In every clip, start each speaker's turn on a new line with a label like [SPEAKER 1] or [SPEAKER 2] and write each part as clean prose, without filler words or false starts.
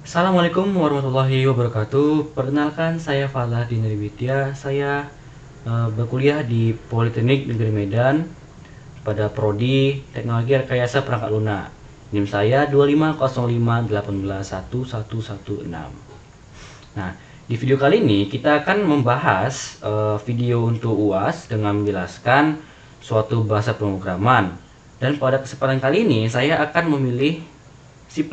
[SPEAKER 1] Assalamualaikum warahmatullahi wabarakatuh. Perkenalkan, saya Falah Dinari Widya. Saya berkuliah di Politeknik Negeri Medan pada prodi Teknologi Rekayasa Perangkat Lunak. NIM saya 250511116. Nah, di video kali ini kita akan membahas video untuk UAS dengan menjelaskan suatu bahasa pemrograman. Dan pada kesempatan kali ini saya akan memilih C++.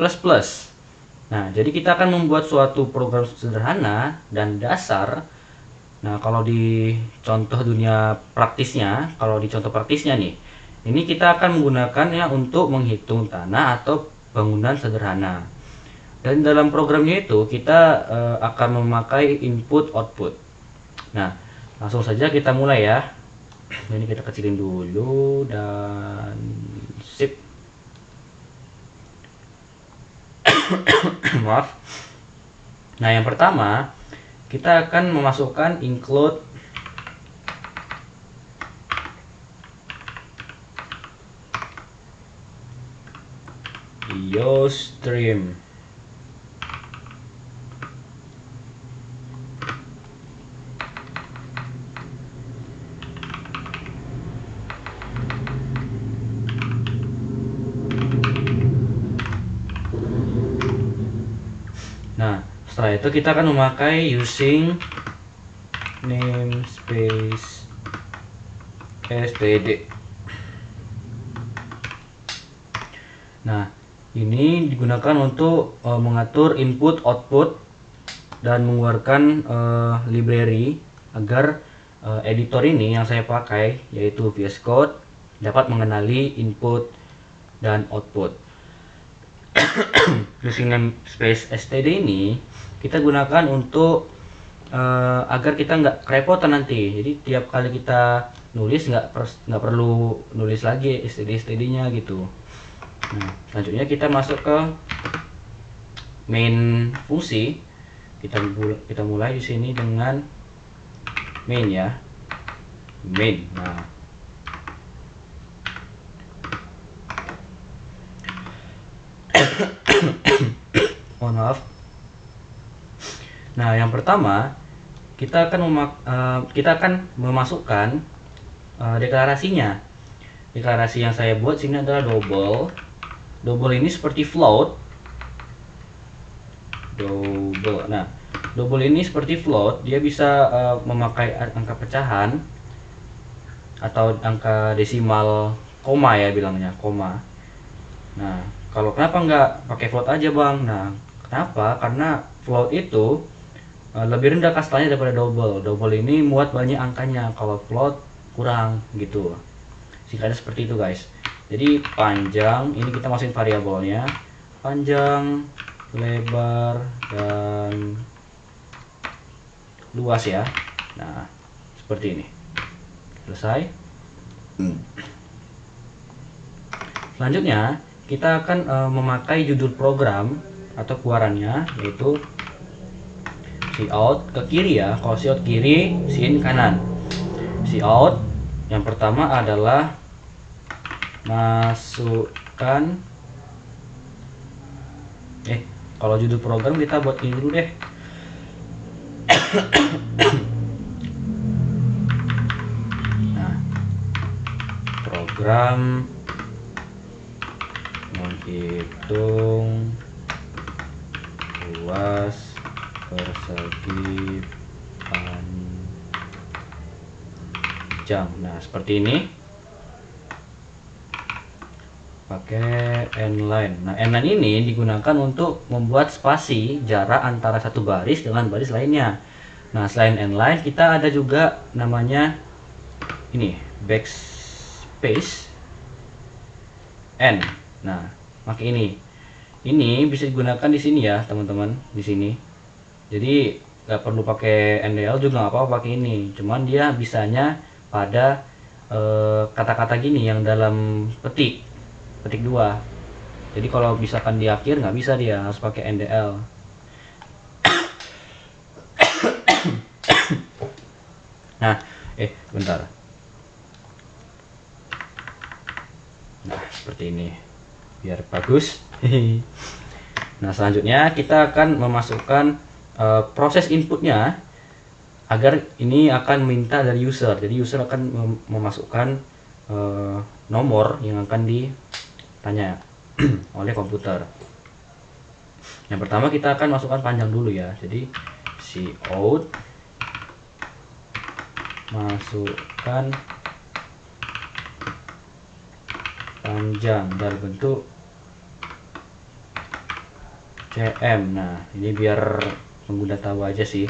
[SPEAKER 1] Nah, jadi kita akan membuat suatu program sederhana dan dasar. Nah, kalau di contoh praktisnya nih, ini kita akan menggunakannya untuk menghitung tanah atau bangunan sederhana. Dan dalam programnya itu kita akan memakai input output. Nah, langsung saja kita mulai ya. Ini kita kecilin dulu dan sip. Maaf. Nah, yang pertama kita akan memasukkan include IOStream. Nah, setelah itu kita akan memakai using namespace std. Nah, ini digunakan untuk mengatur input output dan mengeluarkan library agar editor ini yang saya pakai, yaitu VS Code, dapat mengenali input dan output. Using namespace std ini kita gunakan untuk agar kita nggak kerepotan nanti. Jadi tiap kali kita nulis nggak perlu nulis lagi std-nya gitu. Nah, selanjutnya kita masuk ke main fungsi. Kita mulai di sini dengan main ya. Main. Nah, mohon maaf. Nah, yang pertama kita akan memasukkan deklarasinya. Deklarasi yang saya buat sini adalah double. Double ini seperti float. Double. Nah, double ini seperti float. Dia bisa memakai angka pecahan atau angka desimal koma ya bilangnya, koma. Nah, kenapa nggak pakai float aja bang? Nah, kenapa? Karena float itu lebih rendah kastanya daripada double. Double ini muat banyak angkanya, kalau float kurang gitu. Singkatnya seperti itu guys. Jadi panjang ini kita masukin variabelnya, panjang, lebar, dan luas ya. Nah, seperti ini. Selesai. Selanjutnya kita akan memakai judul program atau keluarannya, yaitu cout ke kiri ya. Kalau cout kiri, sin kanan. Cout yang pertama adalah masukkan kalau judul program kita buat ini dulu deh. Nah, program menghitung luas persegi panjang. Nah, seperti ini. Pakai n-line. Nah, n-line ini digunakan untuk membuat spasi jarak antara satu baris dengan baris lainnya. Nah, selain n-line kita ada juga namanya ini backspace n. Nah, pakai ini. Ini bisa digunakan di sini ya, teman-teman, di sini. Jadi nggak perlu pakai NDL juga nggak apa-apa pakai ini. Cuman dia bisanya pada kata-kata gini yang dalam petik 2. Jadi kalau misalkan di akhir nggak bisa, dia harus pakai NDL. Nah, bentar. Nah, seperti ini biar bagus. Nah, selanjutnya kita akan memasukkan proses inputnya agar ini akan minta dari user. Jadi user akan memasukkan nomor yang akan ditanya oleh komputer. Yang pertama kita akan masukkan panjang dulu ya. Jadi cout masukkan panjang dalam bentuk cm. Nah, ini biar pengguna tahu aja sih.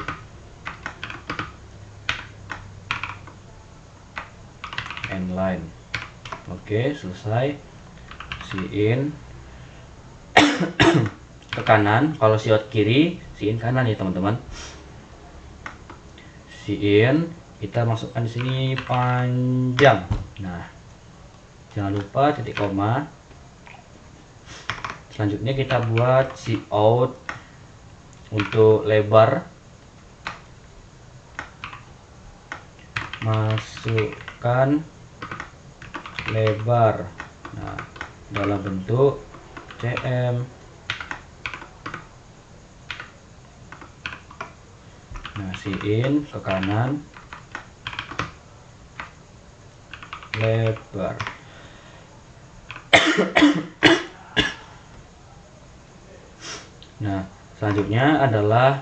[SPEAKER 1] Line. Oke, selesai. In ke kanan. Kalau out kiri, in kanan ya teman-teman. In kita masukkan di sini panjang. Nah, jangan lupa titik koma. Selanjutnya kita buat out untuk lebar, masukkan lebar. Nah, dalam bentuk cm. Nah, in ke kanan, lebar. Nah, selanjutnya adalah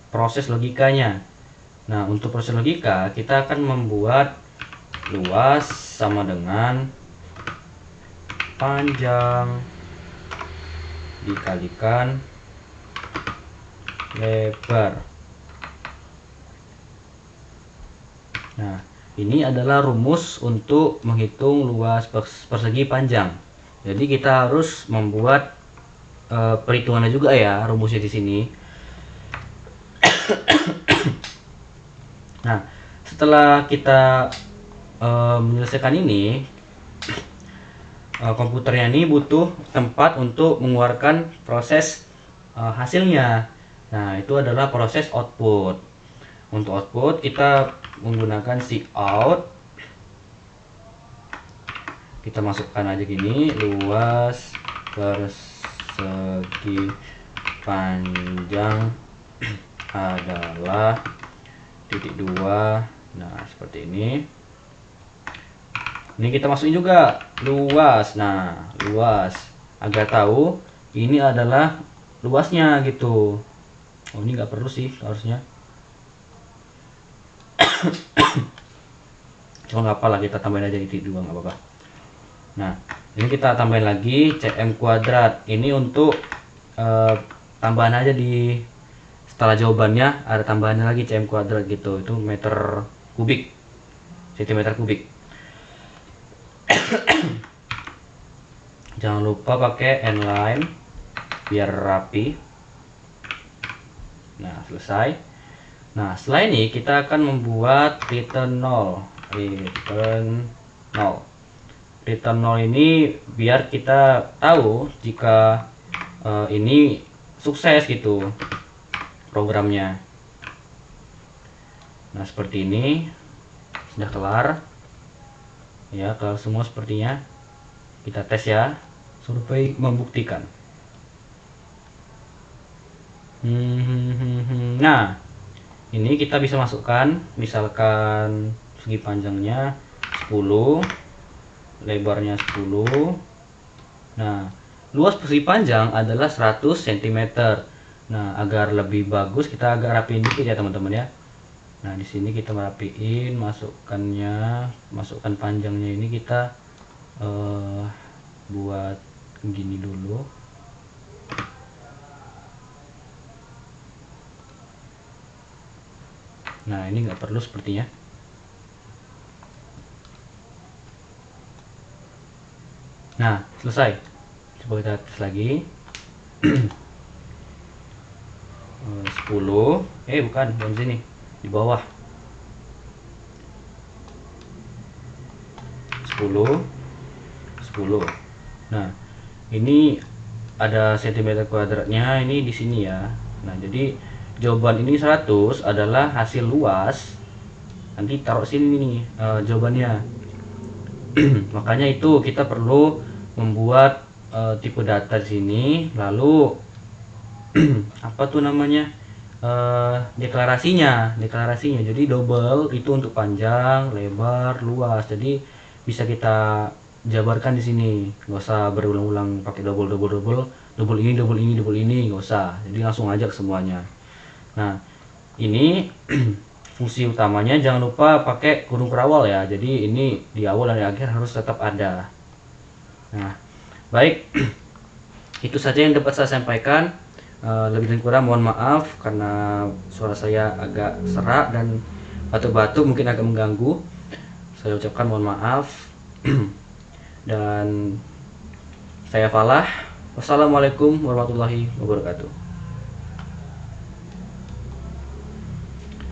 [SPEAKER 1] proses logikanya. Nah, untuk proses logika kita akan membuat luas sama dengan panjang dikalikan lebar. Nah, ini adalah rumus untuk menghitung luas persegi panjang. Jadi kita harus membuat perhitungannya juga ya, rumusnya di sini. Nah, setelah kita menyelesaikan ini, komputernya ini butuh tempat untuk mengeluarkan proses hasilnya. Nah, itu adalah proses output. Untuk output kita menggunakan out. Kita masukkan aja gini, luas persegi panjang adalah titik 2. Nah, seperti ini. Ini kita masukin juga luas. Nah, luas agar tahu ini adalah luasnya gitu. Oh, ini nggak perlu sih harusnya. Cuma nggak apa lah, kita tambahin aja titik 2 nggak apa-apa. Nah, ini kita tambahin lagi cm kuadrat. Ini untuk tambahan aja di setelah jawabannya ada tambahannya lagi cm kuadrat gitu. Itu meter kubik, cm kubik. Jangan lupa pakai line biar rapi. Nah, selesai. Nah, setelah ini kita akan membuat return 0. Return 0 ini biar kita tahu jika ini sukses gitu programnya. Nah, seperti ini sudah kelar ya, kelar semua sepertinya. Kita tes ya, survei membuktikan. Nah, ini kita bisa masukkan misalkan segi panjangnya 10, lebarnya 10. Nah, luas persegi panjang adalah 100 cm. Nah, agar lebih bagus kita agak rapiin dikit ya teman-teman ya. Nah, di sini kita merapiin, masukkan panjangnya ini kita buat gini dulu. Nah, ini nggak perlu sepertinya. Nah, selesai. Coba kita tes lagi. 10. Bukan sini, di bawah. 10. Nah, ini ada cm kuadratnya ini di sini ya. Nah, jadi jawaban ini 100 adalah hasil luas. Nanti taruh sini nih jawabannya. Makanya itu kita perlu membuat tipe data di sini, lalu apa tuh namanya, deklarasinya. Jadi double itu untuk panjang, lebar, luas. Jadi bisa kita jabarkan di sini, nggak usah berulang-ulang pakai double ini, nggak usah. Jadi langsung aja ke semuanya. Nah, ini fungsi utamanya jangan lupa pakai kurung kerawal ya. Jadi ini di awal dan di akhir harus tetap ada. Nah, baik. Itu saja yang dapat saya sampaikan. Lebih dan kurang mohon maaf karena suara saya agak serak dan batuk-batuk mungkin agak mengganggu. Saya ucapkan mohon maaf. Dan saya Falah. Wassalamualaikum warahmatullahi wabarakatuh.